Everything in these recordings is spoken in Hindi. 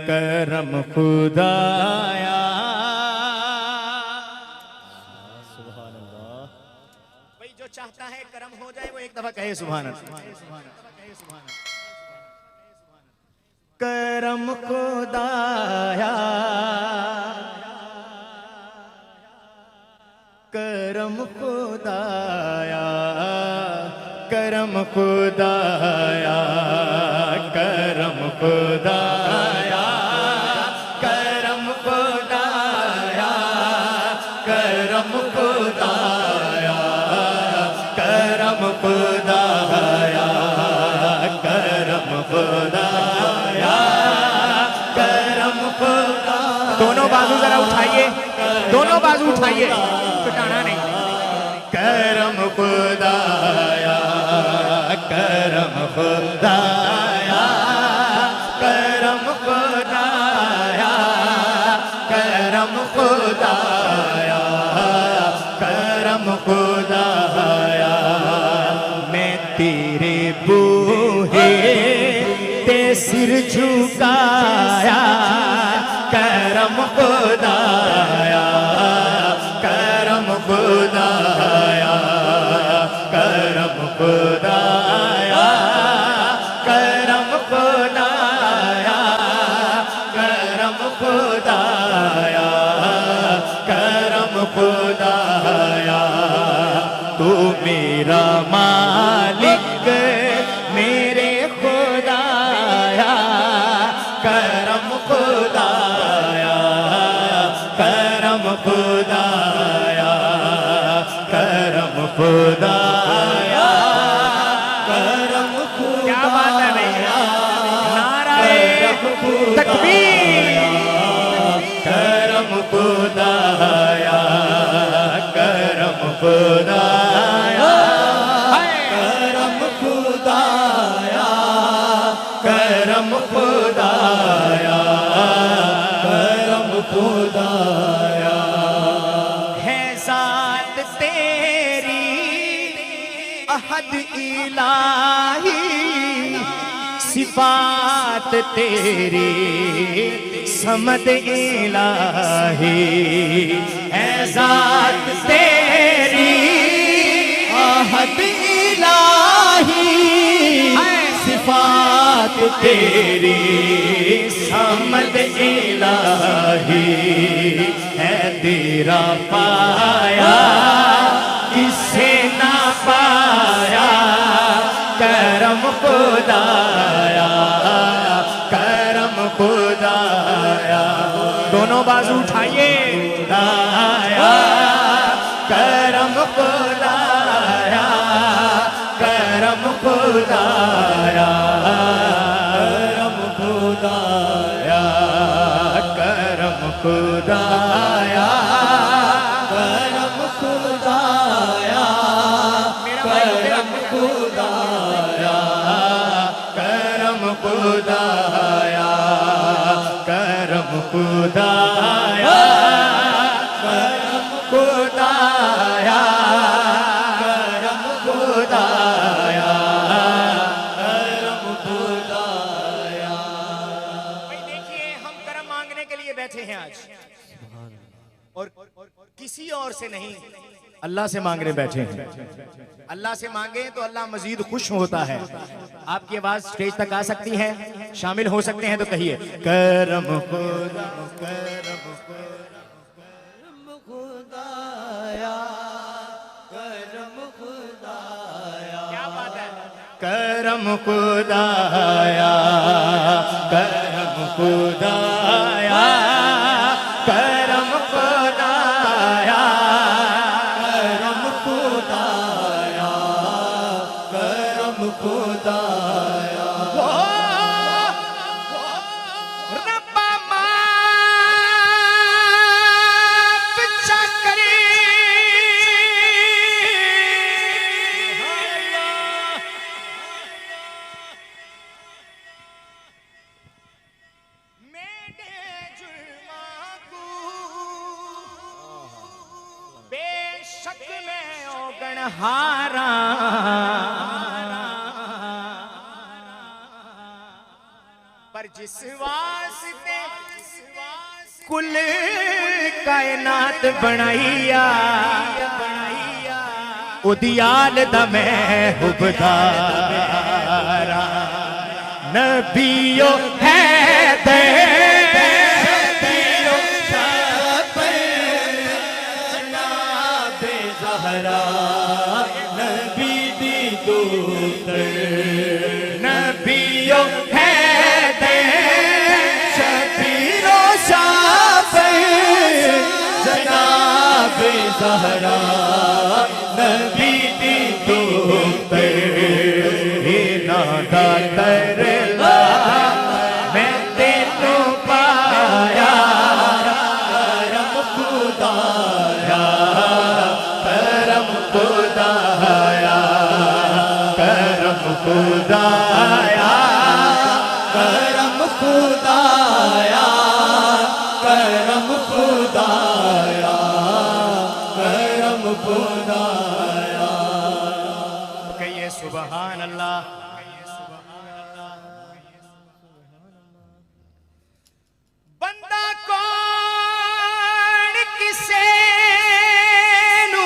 करम खुदाया। सुभान अल्लाह। भाई जो चाहता है करम हो जाए वो एक दफा कहे सुभान अल्लाह। करम खुदाया, करम खुदाया, करम खुदाया, करम खुदाया, करम खुदाया, करम खुदाया, करम खुदाया, करम खुदाया, करम खुदा। दोनों बाजू जरा उठाइए, दोनों बाजू उठाइए, छुटाना नहीं। करम खुदाया, करम खुदाया, करम खुदाया, करम खुदाया, करम खुदाया। मैं तेरे बूहे ते सिर झुकाया, करम खुदाया, करम खुदाया, करम खुदाया, करम खुदाया, करम खुदाया, करम खुदाया। तू मेरा मालिक मेरे खुदाया, करम खुदाया, करम खुदाया, करम खुदाया, करम खुदाया। क्या बात है भैया, नाराए तकबीर। करम खुदाया, करम खुदाया, करम खुदाया, करम खुदाया, करम खुदाया। है ज़ात तेरी अहद इलाही, सिफात तेरी समद इलाही। है ज़ात तेरी अहद इलाही, सिफात तेरी समद इलाही। है तेरा पाया किसे ना पाया, करम खुदाया, करम खुदाया। दोनों बाजू उठाइए, खुदाया, करम खुदाया, करम खुदाया, करम खुदाया, करम खुदाया, करम खुदाया, करम खुदाया, करम खुदाया, करम खुदाया, करम खुदाया, करम खुदाया, करम खुदाया। भाई देखिए, हम करम मांगने के लिए बैठे हैं आज, और किसी और से नहीं, अल्लाह से मांगने बैठे हैं। अल्लाह से मांगे तो अल्लाह मजीद खुश होता है। आपकी आवाज स्टेज तक आ सकती है, शामिल हो सकते हैं तो कहिए करम खुदा, करम खुदाया, करम खुदाया। क्या बात है, करम खुदाया, करम खुदाया, करम खुदाया, करम खुदाया, करम खुदाया। रब्बा माफ करे, मेरे जुर्मा को बेशक मैं ओगणहारा, पर जिस वास्ते कुल कायनात बनाईया उदियाल दा मैं हुबदारा नबियो है दे नबी दी दूतर नबियो है दे शबीरो शाफे जनाब ज़हरा नबी दी दूतर नादा तरला मैं तेनू पाया करम खुदाया करम खुदाया करम खुदाया करम खुदाया करम खुदाया करम खुदाया कहिए सुबहान अल्लाह। बंदा कौन किसे नू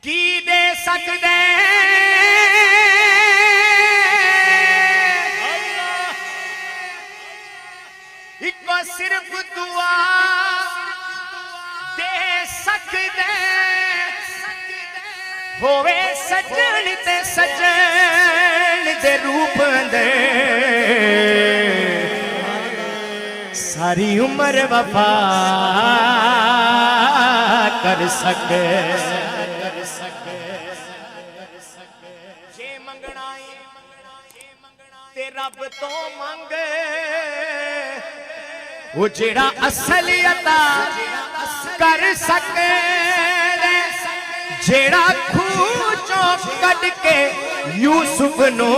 की दे सकदे इको सिर्फ दुआ दे सकदे होवे सजन ते सजन दे रूप दे सारी उम्र वफा कर सके जे मंगना ते रब तो मंग वो जेड़ा असलियत कर सके जेड़ा खूह चों कढ के यूसुफ नो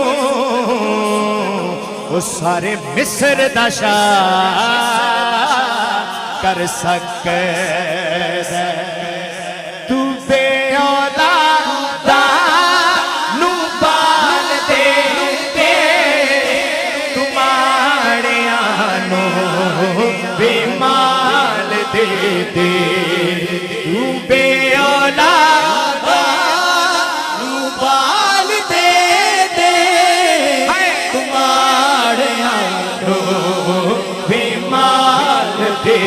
वो सारे मिस्र दा शाह कर सके तू बेऔलादा नू बाल दे तू माड़ियां नो बेमाल दे तू बेऔलादा नू बाल दे तुम्हाड़ियां नो बेमाल दे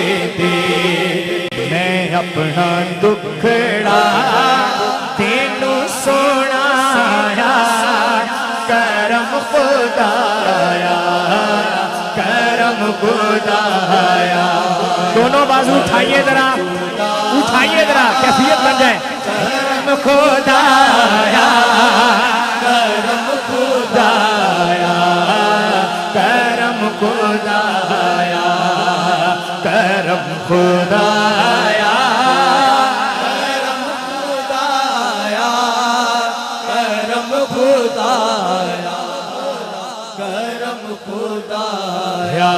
मैं अपना दुखड़ा तेनू सुनाया करम खुदाया करम खुदाया। दोनों बाजू उठाइए जरा कैफियत बन जाए। करम खुदाया करम खुदाया करम खुदाया करम खुदाया करम खुदाया करम खुदाया करम खुदाया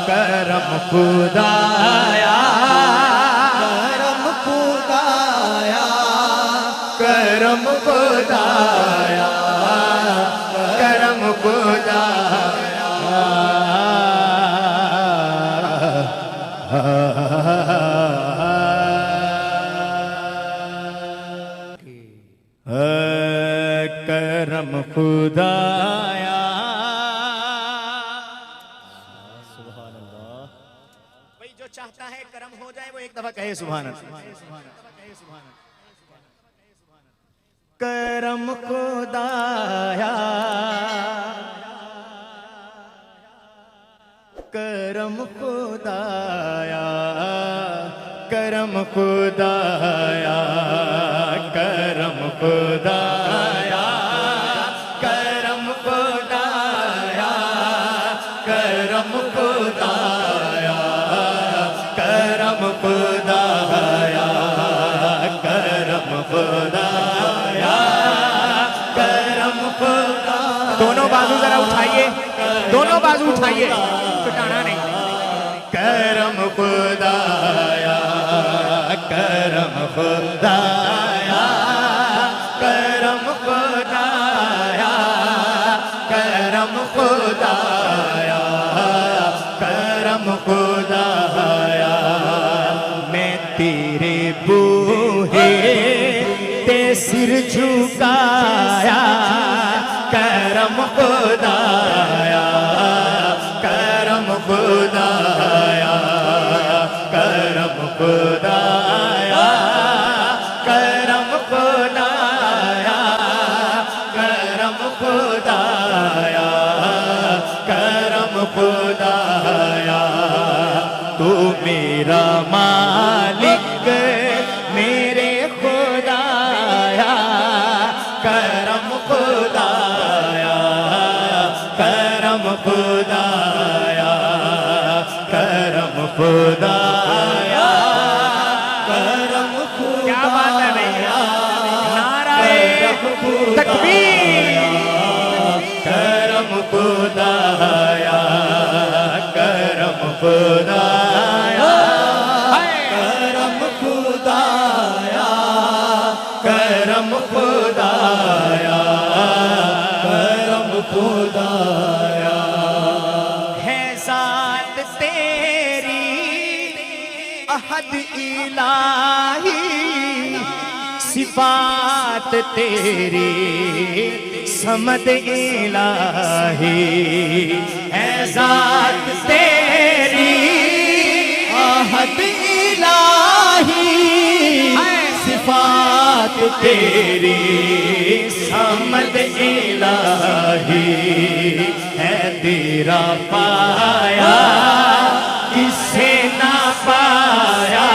करम खुदाया करम खुदाया करम खुदाया करम खुदाया करम खुदाया। सुभान अल्लाह। भाई जो चाहता है करम हो जाए वो एक दफा कहे सुभान अल्लाह। करम खुदाया करम खुदाया करम खुदाया करम खुदाया करम खुदाया करम खुदाया करम खुदाया करम खुदाया करम खुदा। दोनों बाजू जरा उठाइए घटाना नहीं। करम खुदाया करम खुदाया करम करम खुदाया, करम खुदाया। मैं तेरे बूहे ते सिर झुकाया, करम खुदाया, करम खुदाया, करम खुदाया, करम खुदाया, करम खुदाया, करम खुदाया। तू मेरा मालिक मेरे खुदाया, करम खुदाया, करम खुदाया, करम खुदाया, करम खुदाया। क्या बात है भैया, नाराए तकबीर। करम खुदाया, करम खुदाया, करम खुदाया, करम खुदाया, करम खुदाया। है ज़ात तेरी अहद इलाही, सिफात तेरी समद इलाही। है ज़ात तेरी अहद इलाही, सिफात तेरी समद इलाही। है तेरा पाया किसे ना पाया,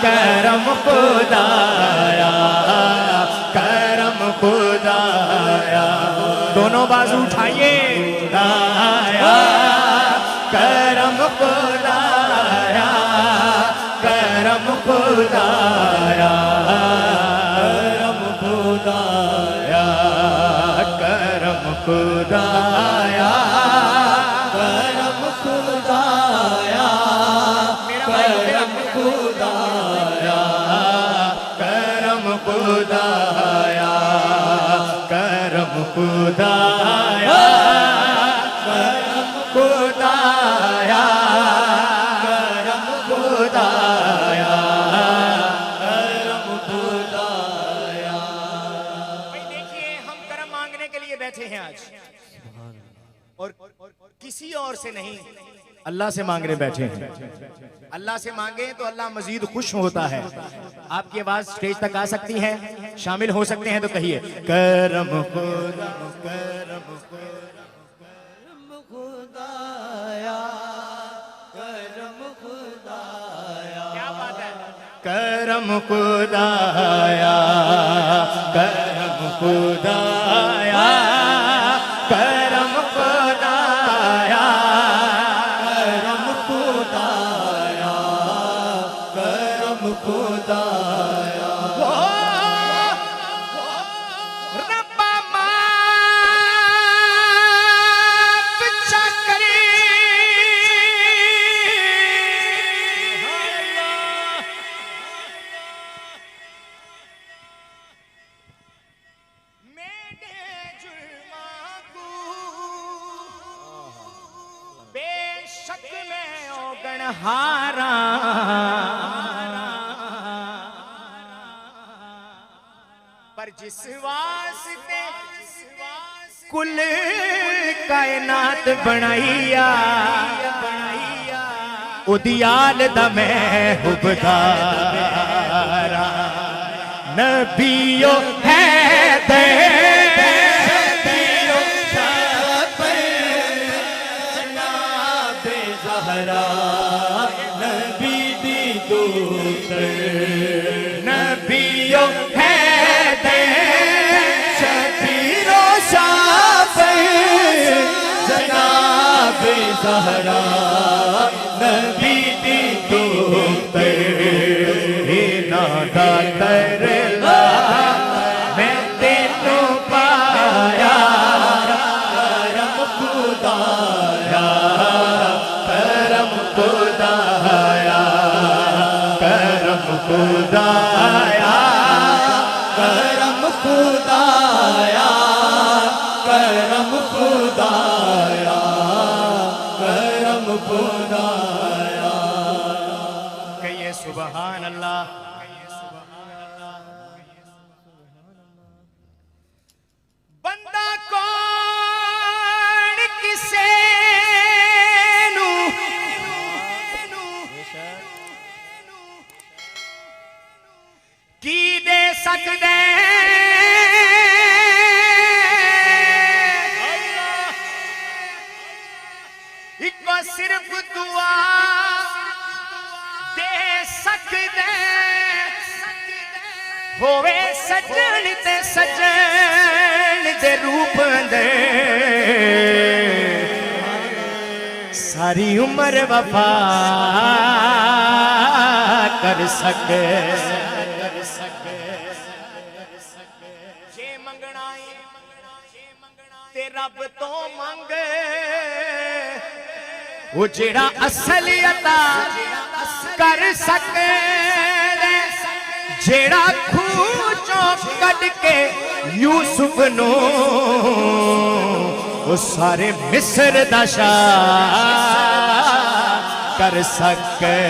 करम खुदाया, करम खुदाया। दोनों बाजू उठाइए। खुदाया, करम खुदाया, करम खुदाया, करम खुदाया, करम खुदाया, करम खुदाया, करम खुदाया, करम खुदाया, करम खुदाया, करम खुदाया, करम खुदाया, करम खुदाया। भाई देखिए, हम करम मांगने के लिए बैठे हैं आज, और किसी और से नहीं, अल्लाह से मांगने बैठे हैं। अल्लाह से मांगे तो अल्लाह मजीद खुश होता है। आपकी आवाज स्टेज तक आ सकती है, शामिल हो सकते हैं तो कहिए करम खुदा, करम खुदाया, करम खुदाया, क्या बात है। करम खुदाया, करम खुदाया, करम खुदाया, करम खुदाया, करम खुदाया। रब्बा माफ चकरी, मेरे जुर्मा को बेशक मैं औगणहारा, पर जिस वास्ते कुल कायनात बनाइया, उदियाल दा मैं हुबदारा, नबियो है दे जनाबे ज़हरा, नबी दी दूतर, नबियो है दे शबीरो शाफे जनाबे ज़हरा, नबी दी दूतर। नादा तरला मैं तेनू पाया, करम खुदाया, करम खुदाया, करम खुदाया, करम खुदाया, करम खुदा खुदाया। कहिए सुबहान अल्लाह। बंदा कौन किसे नू की दे सकदे इको सिर्फ दुआ दे सकदे होवे सजन ते सजन दे रूप दे सारी उम्र वफा कर सके जे मंगना ते रब तो मंग वो जेड़ा असली अता कर सके जेड़ा खूह चों कढ के यूसुफ नो वो सारे मिस्र दा शाह कर सके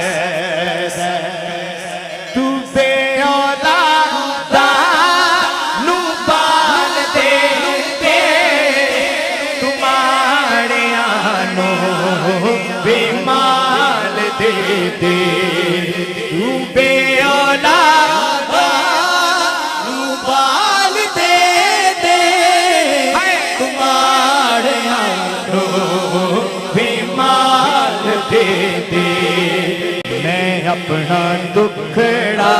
तू बेऔलादा नू बाल दे दे तुम्हारिया नो बेमाल दे दे तू बेऔलादा नू बाल दे दे तुम्हारिया नो बेमाल दे दे मैं अपना दुखड़ा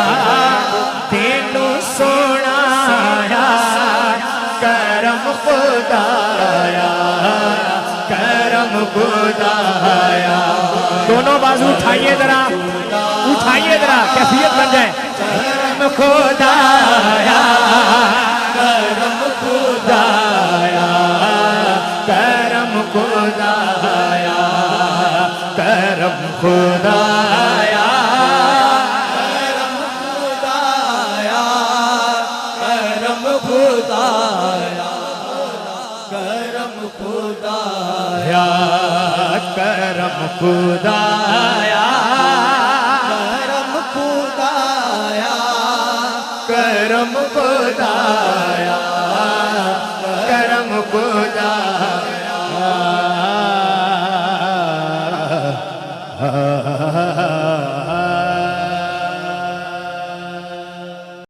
तेनू सुनाया करम खुदाया करम खुदाया। दोनों बाजू उठाइए जरा कैफियत बन जाए। करम खुदाया करम खुदाया करम खुदाया करम खुदाया करम खुदाया करम खुदाया करम खुदाया करम खुदाया करम खुदाया करम खुदाया करम खुदाया